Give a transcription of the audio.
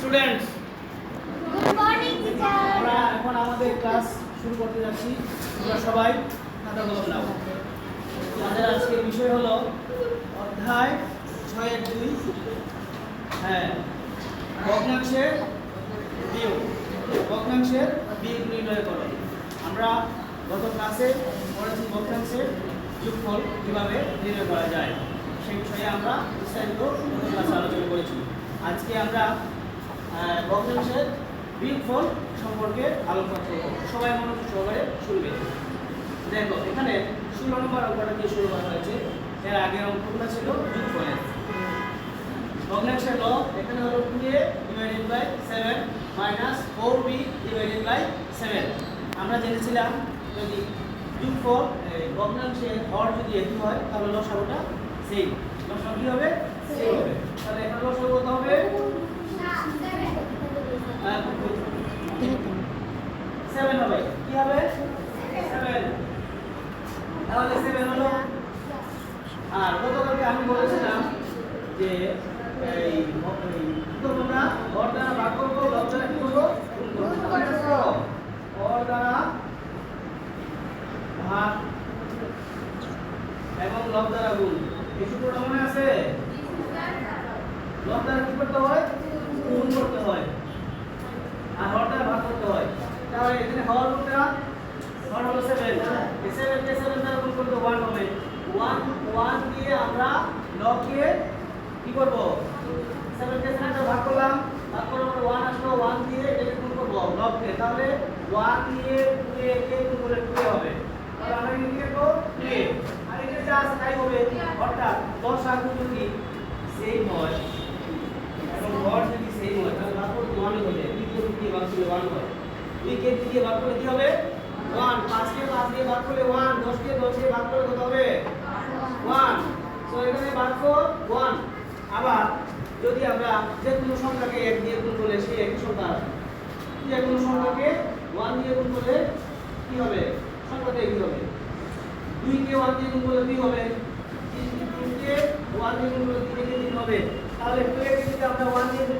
Students, good morning teacher. আমরা এখন আমাদের ক্লাস শুরু করতে যাচ্ছি। তোমরা সবাই খাতা কলম নাও। আমাদের আজকের বিষয় হলো অধ্যায় 6-2। হ্যাঁ, ভগ্নাংশের বিয়োগ। ভগ্নাংশের বিয়োগ নির্ণয় করো। আমরা গত ক্লাসে পড়েছি ভগ্নাংশের যোগফল কিভাবে নির্ণয় করা যায়, সেই বিষয়ে আমরা বিস্তারিত গত ক্লাসে আলোচনা করেছি। আজকে আমরা ভগ্নাংশের বিয়োগফল সম্পর্কে আলোচনা করব। সবাই মনোযোগ সহকারে শুনবে। দেখো, এখানে 16 নম্বর অঙ্কটা দিয়ে শুরু করা হয়েছে। এর আগের অঙ্কগুলো ছিল যোগফলের। ভগ্নাংশের লব এখানে হলো 2a divided by 7 minus 4b divided by 7। আমরা জেনেছিলাম যদি যোগফল ভগ্নাংশের হর যদি একই হয় তাহলে লসাগুটা সেম। লসাগু কি হবে? সেম হবে। তাহলে এখানে লসাগু কত হবে? 7 হবে। কি হবে? 7। তাহলে 7 হলো। আর গতকালকে আমি বলেছিলাম যে এই তোমরা হর দ্বারা ভাগ করবো, লব দ্বারা কি করবো? গুণ করবো। হর দ্বারা ভাগ এবং লব দ্বারা গুণ। এই সূত্রটা মনে আছে? লব দ্বারা কি করতে হয়? গুণ করতে হয়। আর হর দ্বারা ভাগ করতে হয়। তাহলে এখানে হর কোনটা? হর হলো 7। এই 7 কে 7 দ্বারা গুণ করলে 1 হবে। 1 দিয়ে আমরা লবকে কি করব? 7 কে 7 দ্বারা ভাগ করলাম। ভাগ করার পর 1 আসলো। 1 দিয়ে এটাকে গুণ করব লবকে। তাহলে 1 দিয়ে 2a কে গুণ করলে 2a হবে। তাহলে আমরা কি লিখব? 2a। আর এটা যা আছে তাই হবে। অর্থাৎ লসাগু যদি সেম হয় এবং হর যদি সেম হয় তাহলে ভাগফল 1 হয়ে যায়। 2 কে 2 দিয়ে ভাগ করলে 1 হয়। 2 কে 2 দিয়ে ভাগ করলে কি হবে? 1। 5 কে 5 দিয়ে ভাগ করলে 1। 10 কে 10 দিয়ে ভাগ করলে কত হবে? 1। সো এখানে ভাগফল 1। আবার যদি আমরা যে কোনো সংখ্যাকে 1 দিয়ে গুণ করলে সেই একই সংখ্যা আসবে। যে কোনো সংখ্যাকে 1 দিয়ে গুণ করলে কি হবে? সংখ্যাটা একই হবে। 2 কে 1 দিয়ে গুণ করলে কি হবে? 3 কে 1 দিয়ে গুণ করলে 3 কে 3 হবে। তাহলে 2 কে যদি আমরা 1 দিয়ে গুণ